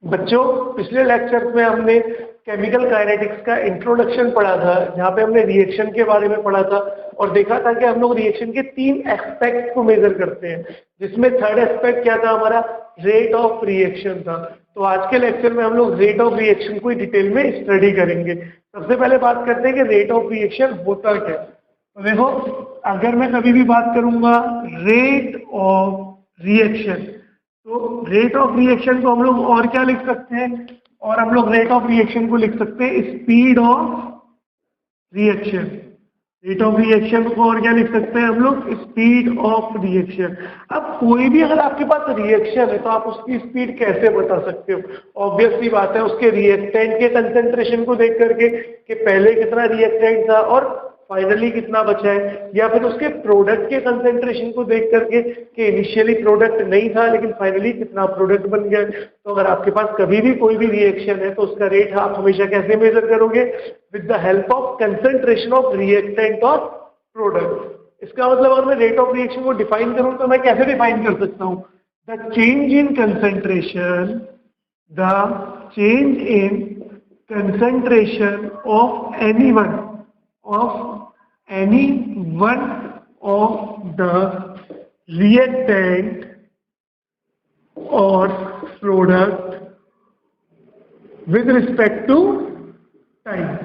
बच्चों, पिछले लेक्चर में हमने केमिकल काइनेटिक्स का इंट्रोडक्शन पढ़ा था, जहाँ पे हमने रिएक्शन के बारे में पढ़ा था और देखा था कि हम लोग रिएक्शन के 3 एस्पेक्ट को मेजर करते हैं, जिसमें थर्ड एस्पेक्ट क्या था हमारा, रेट ऑफ रिएक्शन था। तो आज के लेक्चर में हम लोग रेट ऑफ रिएक्शन को डिटेल में स्टडी करेंगे। सबसे पहले बात करते हैं कि रेट ऑफ रिएक्शन होता क्या। तो देखो, अगर मैं कभी भी बात करूंगा रेट ऑफ रिएक्शन, तो रेट ऑफ रिएक्शन को हम लोग और क्या लिख सकते हैं, और हम लोग रेट ऑफ रिएक्शन को लिख सकते हैं speed of reaction. Rate of reaction को और क्या लिख सकते हैं हम लोग, स्पीड ऑफ रिएक्शन। अब कोई भी अगर आपके पास रिएक्शन है तो आप उसकी स्पीड कैसे बता सकते हो? ऑब्वियस सी बात है, उसके रिएक्टेंट के कंसेंट्रेशन को देख करके कि पहले कितना रिएक्टेंट था और फाइनली कितना बचा है, या फिर उसके प्रोडक्ट के कंसेंट्रेशन को देख करके कि इनिशियली प्रोडक्ट नहीं था लेकिन फाइनली कितना प्रोडक्ट बन गया। तो अगर आपके पास कभी भी कोई भी रिएक्शन है तो उसका रेट आप हमेशा कैसे मेजर करोगे, with the help of concentration of reactant और प्रोडक्ट। इसका मतलब अगर मैं रेट ऑफ रिएक्शन को डिफाइन करूं तो मैं कैसे डिफाइन कर सकता हूं, the change in concentration, the change in concentration of any one of the reactant or product with respect to time,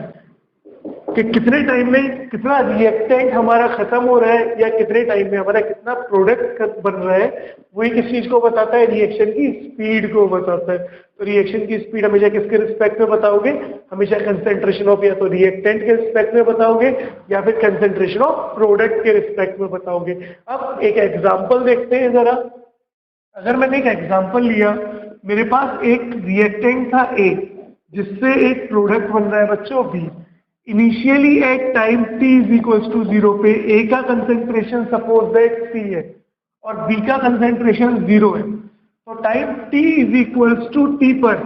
कि कितने टाइम में कितना रिएक्टेंट हमारा खत्म हो रहा है या कितने टाइम में हमारा कितना प्रोडक्ट बन रहा है, वही किस चीज को बताता है, रिएक्शन की स्पीड को बताता है। तो रिएक्शन की स्पीड हमेशा किसके रिस्पेक्ट में बताओगे, हमेशा कंसेंट्रेशन ऑफ या तो रिएक्टेंट के रिस्पेक्ट में बताओगे या फिर कंसेंट्रेशन ऑफ प्रोडक्ट के रिस्पेक्ट में बताओगे। अब एक एग्जांपल देखते हैं जरा। अगर मैंने एक एग्जांपल लिया, मेरे पास एक रिएक्टेंट था A, जिससे एक प्रोडक्ट बन रहा है बच्चों B। Initially at time t is equals to 0 पे A का कंसेंट्रेशन सपोज दैट C है और B का कंसेंट्रेशन 0 है। तो time t is equals to t पर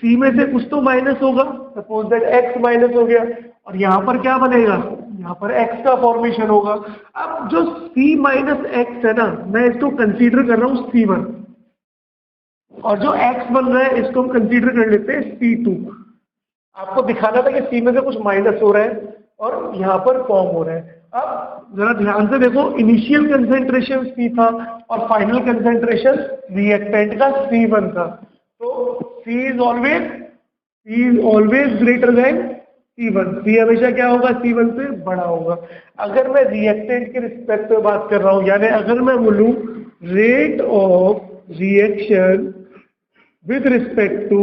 C में से कुछ तो माइनस होगा, सपोज दैट x माइनस हो गया, और यहाँ पर क्या बनेगा, यहाँ पर x का फॉर्मेशन होगा। अब जो C माइनस x है ना, मैं इसको कंसीडर कर रहा हूँ C1, और जो x बन रहा है इसको हम कंसीडर कर लेते हैं C2। आपको दिखाना था कि C में से कुछ माइनस हो रहा है और यहाँ पर फॉर्म हो रहा है। अब जरा ध्यान से देखो, इनिशियल कंसेंट्रेशन C था और फाइनल कंसेंट्रेशन रिएक्टेंट का C1 था। तो C is always greater than C1। C हमेशा क्या होगा, C1 से बड़ा होगा। अगर मैं रिएक्टेंट के रिस्पेक्ट में बात कर रहा हूँ, यानी अगर मैं बोलूँ rate of reaction with respect to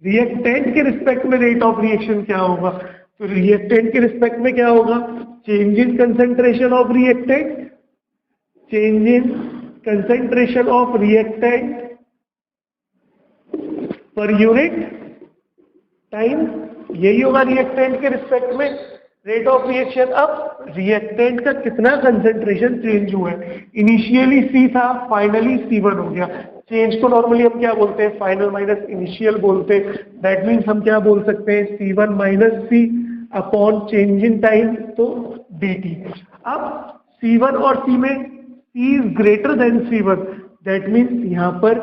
reactant के रिस्पेक्ट में रेट ऑफ रिएक्शन क्या होगा, तो रिएक्टेंट के रिस्पेक्ट में क्या होगा, change in concentration of reactant, change in concentration of reactant per unit time, यही होगा रिएक्टेंट के रिस्पेक्ट में रेट ऑफ रिएक्शन। अब रिएक्टेंट का कितना कंसेंट्रेशन चेंज हुआ है, इनिशियली C था, फाइनली C1 हो गया। चेंज को नॉर्मली हम क्या बोलते हैं, फाइनल माइनस इनिशियल बोलते हैं। दैट मीन्स हम क्या बोल सकते हैं, C1 minus C upon change in time, तो dt। अब C1 और C में C is greater than C1, that means यहाँ पर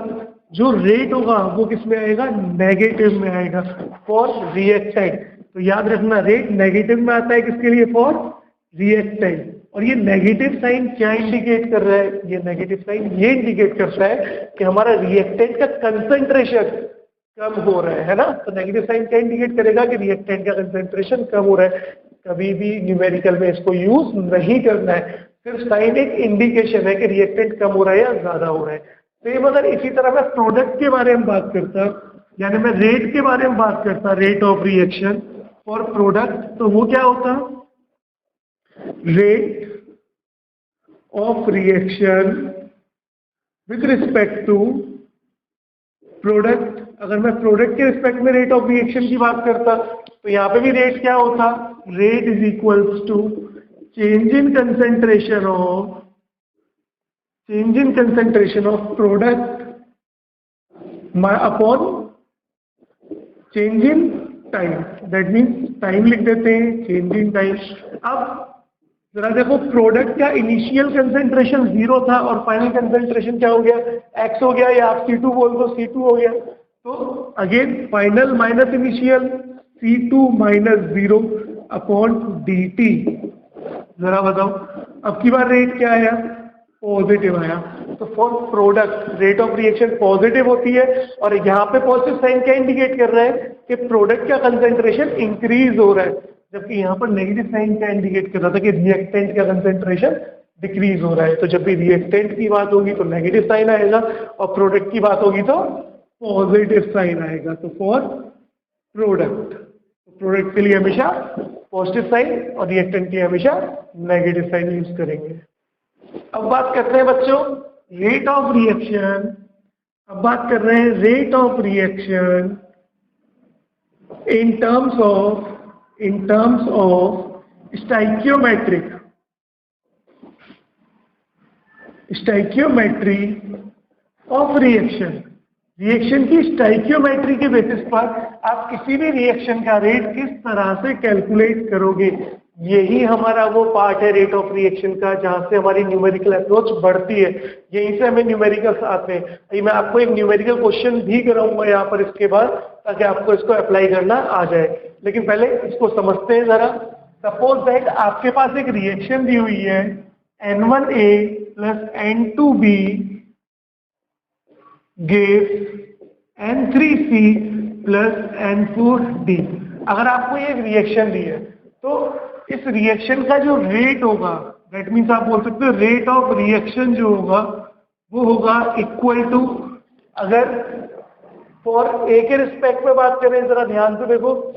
जो रेट होगा वो किस में आएगा, नेगेटिव में आएगा फॉर रिएक्टेंट। तो याद रखना, रेट नेगेटिव में आता है किसके लिए, फॉर रिएक्टेंट। और ये नेगेटिव साइन क्या इंडिकेट कर रहा है, ये नेगेटिव साइन ये इंडिकेट करता है कि हमारा रिएक्टेंट का कंसेंट्रेशन कम हो रहा है ना। तो नेगेटिव साइन क्या इंडिकेट करेगा कि रिएक्टेंट का कंसेंट्रेशन कम हो रहा है। कभी भी न्यूमेरिकल में इसको यूज नहीं करना है, सिर्फ साइन एक इंडिकेशन है कि रिएक्टेंट कम हो रहा है या ज्यादा हो रहा है। सेम अगर इसी तरह मैं प्रोडक्ट के बारे में बात करता, यानी मैं रेट के बारे में बात करता, rate of reaction for product, तो वो क्या होता, rate of reaction with respect to product. अगर मैं प्रोडक्ट के रिस्पेक्ट में रेट ऑफ रिएक्शन की बात करता तो यहाँ पे भी रेट क्या होता, rate is equals to change in concentration of product upon change in time. That means time लिख देते हैं, चेंज इन टाइम। अब जरा देखो प्रोडक्ट का इनिशियल कंसेंट्रेशन 0 था और फाइनल कंसेंट्रेशन क्या हो गया, x हो गया, या आप C2 बोल दो, C2 हो गया। तो again final minus initial, C2 minus 0 upon dt। जरा बताओ अब की बार रेट क्या आया, पॉजिटिव आया। तो for product rate of reaction positive होती है, और यहाँ पे पॉजिटिव साइन क्या इंडिकेट कर रहा है कि प्रोडक्ट का कंसेंट्रेशन इंक्रीज हो रहा है, जबकि यहाँ पर नेगेटिव साइन क्या इंडिकेट कर रहा था कि रिएक्टेंट का कंसेंट्रेशन डिक्रीज हो रहा है। तो जब भी रिएक्टेंट की बात होगी तो नेगेटिव साइन आएगा, और प्रोडक्ट की बात होगी तो पॉजिटिव साइन आएगा। तो फॉर प्रोडक्ट, प्रोडक्ट के लिए हमेशा पॉजिटिव साइन और रिएक्टेंट के लिए हमेशा नेगेटिव साइन यूज करेंगे। अब बात करते हैं बच्चों रेट ऑफ रिएक्शन। अब बात कर रहे हैं rate of reaction in terms of stoichiometry of reaction. Reaction की स्टाइकियोमेट्री के बेसिस पर आप किसी भी रिएक्शन का रेट किस तरह से कैलकुलेट करोगे, यही हमारा वो पार्ट है रेट ऑफ रिएक्शन का, जहां से हमारी न्यूमेरिकल अप्रोच बढ़ती है। यहीं से हमें न्यूमेरिकल्स आते हैं। अभी मैं आपको एक न्यूमेरिकल क्वेश्चन भी कराऊंगा यहाँ पर इसके बाद, ताकि आपको इसको अप्लाई करना आ जाए। लेकिन पहले इसको समझते हैं जरा। सपोज दैट आपके पास एक रिएक्शन दी हुई है N1A plus N2B gives N3C plus N4D। अगर आपको ये रिएक्शन दी है तो इस रिएक्शन का जो रेट होगा, दैट मीन्स आप बोल सकते हो रेट ऑफ रिएक्शन जो होगा वो होगा इक्वल टू, अगर फॉर ए के रिस्पेक्ट में बात करें जरा ध्यान से देखो,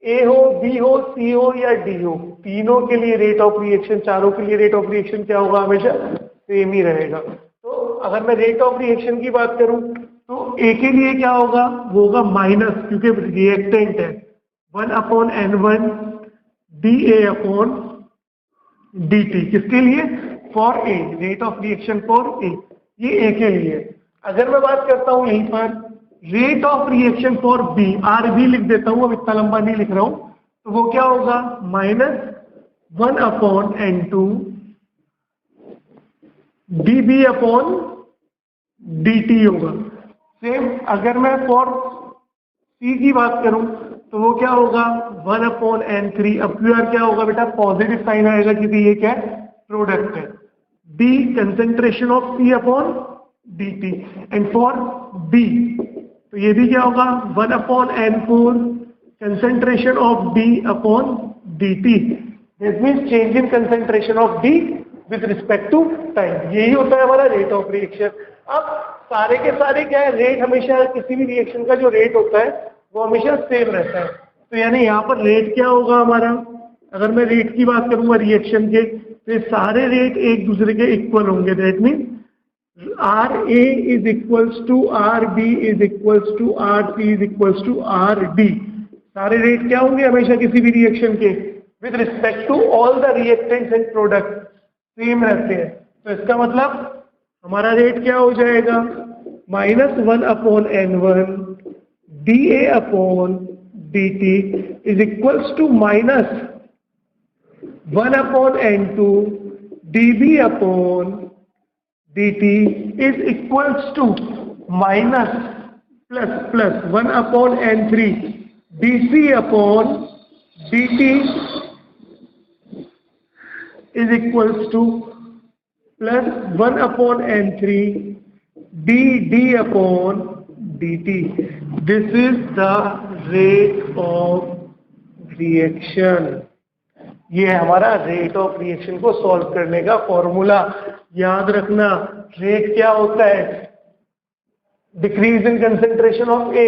ए हो, बी हो, सी हो या डी हो, तीनों के लिए रेट ऑफ रिएक्शन, चारों के लिए रेट ऑफ रिएक्शन क्या होगा, हमेशा सेम ही रहेगा। तो अगर मैं रेट ऑफ रिएक्शन की बात करूं तो ए के लिए क्या होगा, वो होगा माइनस, क्योंकि रिएक्टेंट है, 1/N1 dA अपॉन dt। किसके लिए, for a, rate of reaction for a, ये ए के लिए। अगर मैं बात करता हूं यहीं पर rate of reaction for B, R B लिख देता हूं, अब इतना लंबा नहीं लिख रहा हूं, तो वो क्या होगा -1/N2 dB अपॉन dt होगा। सेम अगर मैं फॉर सी की बात करूं तो वो क्या होगा 1/N3। अब क्यू आर क्या होगा बेटा, पॉजिटिव साइन आएगा क्योंकि ये क्या है, प्रोडक्ट है। D concentration of C upon dt। And for B तो ये भी क्या होगा 1/N4 concentration of D upon dt। This means change in concentration of D with respect to time. यही होता है हमारा रेट ऑफ रिएक्शन। अब सारे के सारे क्या है, रेट हमेशा किसी भी रिएक्शन का जो रेट होता है वो हमेशा सेम रहता है। तो यानी यहाँ पर रेट क्या होगा हमारा, अगर मैं रेट की बात करूंगा रिएक्शन के, तो ये सारे रेट एक दूसरे के इक्वल होंगे। That means RA is equals to RB is equals to RC is equals to RD। सारे रेट क्या होंगे हमेशा किसी भी रिएक्शन के, with respect to all the reactants and product same रहते हैं। तो इसका मतलब हमारा रेट क्या हो जाएगा, -1/N1 dA upon dt is equals to -1/N2 dB upon dt is equals to +1/N3 dC upon dt is equals to +1/N3 dd upon dt. This is the rate of reaction. ये हमारा rate of reaction को solve करने का formula. याद रखना rate क्या होता है, decrease in concentration of A,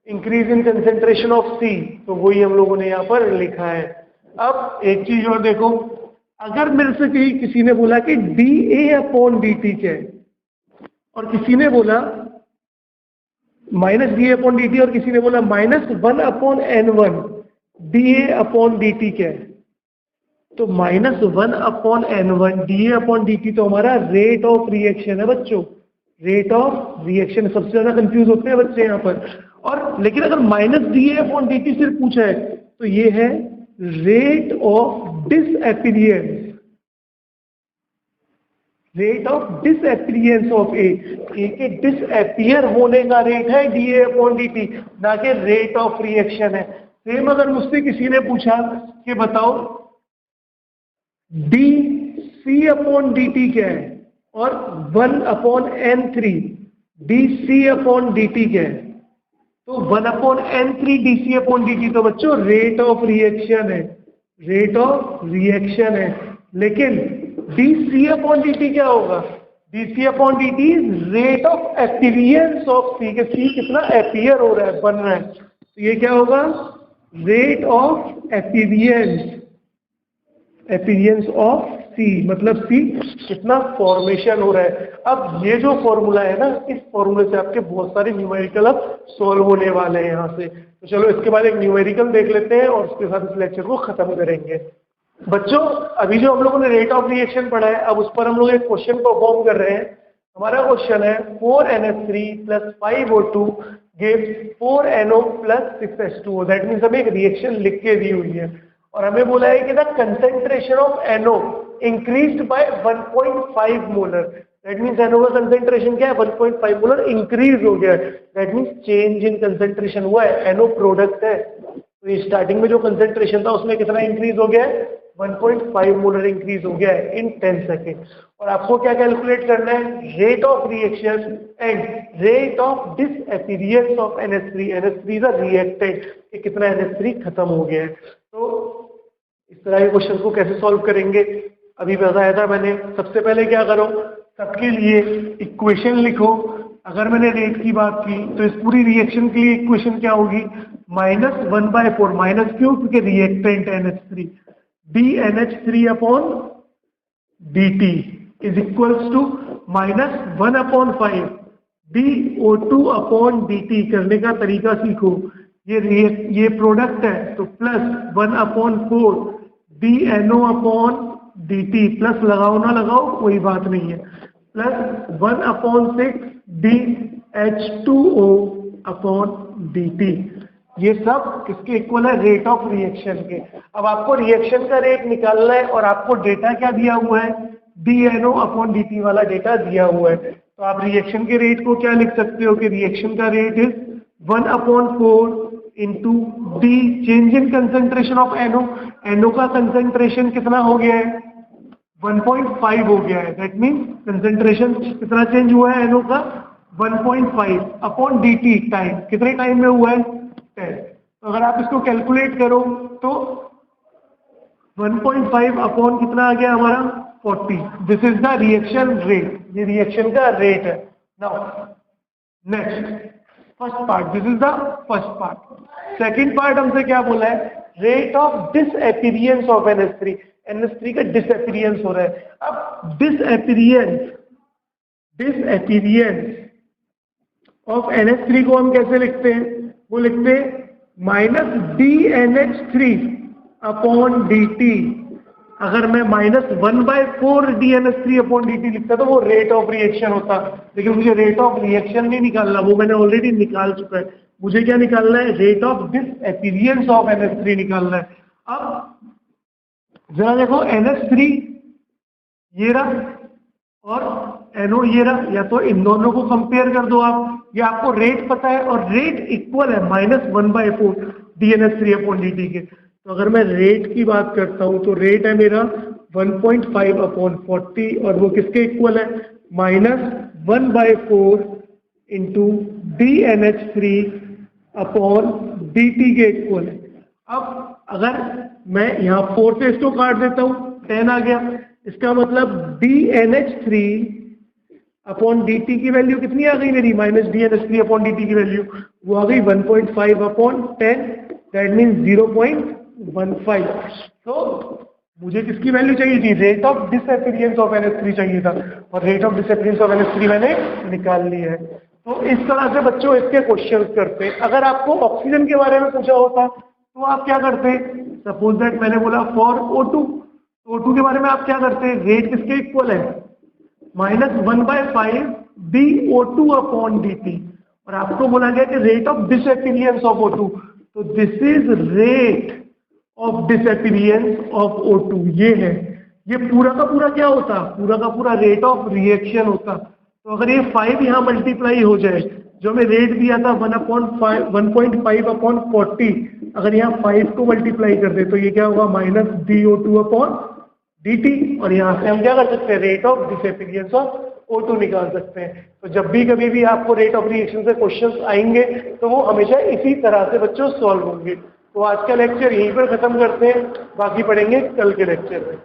increase in concentration of C. तो वही हम लोगों ने यहाँ पर लिखा है। अब एक चीज और देखो, अगर मेरे से किसी ने बोला कि dA/dt क्या है, और किसी ने बोला -dA/dt, और किसी ने बोला -1/N1 dA/dt क्या है, तो -1/N1 dA/dt तो हमारा रेट ऑफ रिएक्शन है बच्चों। रेट ऑफ रिएक्शन सबसे ज्यादा कंफ्यूज होते हैं बच्चे यहाँ पर। और लेकिन अगर -dA/dt सिर्फ पूछा है तो ये है rate of disappearance, rate of disappearance of A के डिसएपियर होने का रेट है dA/dt, ना कि रेट ऑफ रिएक्शन है। सेम अगर मुझसे किसी ने पूछा कि बताओ dC/dt क्या है और 1/N3 dC/dt क्या है, तो 1/N3 dC/dt तो बच्चों रेट ऑफ रिएक्शन है, रेट ऑफ रिएक्शन है। लेकिन dC/dt क्या होगा, dC/dt rate of appearance of C, के C कितना एपियर हो रहा है, बन रहा है, तो ये क्या होगा, rate of appearance of C, मतलब C कितना फॉर्मेशन हो रहा है। अब ये जो फॉर्मूला है ना, इस फॉर्मूले से आपके बहुत सारे न्यूमेरिकल अब सॉल्व होने वाले हैं यहाँ से। तो चलो इसके बाद एक न्यूमेरिकल देख लेते हैं और उसके साथ इस लेक्चर को खत्म करेंगे। बच्चों अभी जो हम लोगों ने रेट ऑफ रिएक्शन पढ़ा है, अब उस पर हम लोग एक क्वेश्चन परफॉर्म कर रहे हैं। हमारा क्वेश्चन है 4NH3 + 5O2 gives 4NO + 6H2O। That means हमें एक रिएक्शन लिख के दी हुई है और हमें बोला है कि the concentration of NO increased by 1.5 molar. That means NO का कंसेंट्रेशन क्या है, 1.5 मोलर इंक्रीज हो गया है। That means change in concentration हुआ है, NO प्रोडक्ट है, तो ये स्टार्टिंग में जो कंसेंट्रेशन था उसमें कितना इंक्रीज हो गया है, 1.5 मोलर इंक्रीज हो गया है इन 10 सेकेंड। और आपको क्या कैलकुलेट करना है, rate of reaction and rate of disappearance of NH3। NH3 is a reactant, कि कितना NH3 खत्म हो गया है। तो इस तरह के क्वेश्चन को कैसे सॉल्व करेंगे अभी बताया था मैंने। सबसे पहले क्या करो, सबके लिए इक्वेशन लिखो। अगर मैंने रेट की बात की तो इस पूरी रिएक्शन के लिए इक्वेशन क्या होगी, -1/4, माइनस क्यों, क्योंकि reactant NH3, dNH3/dt is equals to -1/5 dO2/dt। करने का तरीका सीखो, ये प्रोडक्ट है तो +1/4 dNO/dt, प्लस लगाओ ना लगाओ कोई बात नहीं है, +1/6 dH2O/dt। ये सब किसके इक्वल है, रेट ऑफ रिएक्शन के। अब आपको रिएक्शन का रेट निकालना है और आपको डेटा क्या दिया हुआ है, dNO/dt वाला डेटा दिया हुआ है। तो आप रिएक्शन के रेट को क्या लिख सकते हो कि रिएक्शन का rate is 1/4 into D change in concentration of NO। NO का कंसेंट्रेशन कितना हो गया है, 1.5 हो गया है। दैट मीन्स कंसेंट्रेशन कितना चेंज हुआ है NO का, 1.5/dt टाइम, कितने टाइम में हुआ है, 10। तो अगर आप इसको कैलकुलेट करो तो 1.5 अपॉन कितना आ गया हमारा, 40। This is the reaction rate, ये रिएक्शन का रेट है। Now next first part, this is the first part. Second part हमसे क्या बोला है, rate of disappearance of NH3। NH3 का डिसएपियरेंस हो रहा है। अब डिसएपियरेंस ऑफ NH3 को हम कैसे लिखते हैं, वो लिखते हैं -dNH3/dt। अगर मैं -1/4 dNH3/dt लिखता तो वो रेट ऑफ रिएक्शन होता, लेकिन मुझे रेट ऑफ रिएक्शन नहीं निकालना, वो मैंने ऑलरेडी निकाल चुका है। मुझे क्या निकालना है, rate of disappearance of NH3 निकालना है। अब जरा देखो NH3 ये रहा और NO ये रहा, या तो इन दोनों को कंपेयर कर दो आप, या आपको रेट पता है और रेट इक्वल है -1/4 dNH3/dt के। तो अगर मैं रेट की बात करता हूं तो रेट है मेरा 1.5/40 और वो किसके इक्वल है, -1/4 इंटू dNH3/dt के इक्वल है। अब अगर मैं यहाँ 4 से इसको काट देता हूँ, 10 आ गया। इसका मतलब dNH3/dt की वैल्यू कितनी आ गई मेरी, -dNH3/dt की वैल्यू वो आ गई 1.5/10, दैट मीन्स 0.15। तो मुझे किसकी वैल्यू चाहिए थी, rate of disappearance of NH3 चाहिए था, और rate of disappearance of NH3 मैंने निकाल लिया है। तो इस तरह से बच्चों इसके क्वेश्चन करते हैं। अगर आपको ऑक्सीजन के बारे में पूछा होता तो आप क्या करते, सपोज दैट मैंने बोला फॉर O2, O2 के बारे में आप क्या करते हैं, रेट किसके इक्वल है, -1/5 dO2/dt, और आपको बोला गया कि rate of disappearance of O2, तो this is rate of disappearance of O2 ये है। ये पूरा का पूरा क्या होता, पूरा का पूरा रेट ऑफ रिएक्शन होता। तो अगर ये 5 यहाँ मल्टीप्लाई हो जाए, जो हमें रेट दिया था 1.5/40, अगर यहाँ 5 को मल्टीप्लाई कर दे तो ये क्या होगा -dO2/dt। और यहाँ से हम क्या कर सकते हैं, rate of disappearance of O2 निकाल सकते हैं। तो जब भी कभी भी आपको रेट ऑफ रिएक्शन से क्वेश्चंस आएंगे तो वो हमेशा इसी तरह से बच्चों सॉल्व होंगे। तो आज का लेक्चर यहीं पर खत्म करते हैं, बाकी पढ़ेंगे कल के लेक्चर में।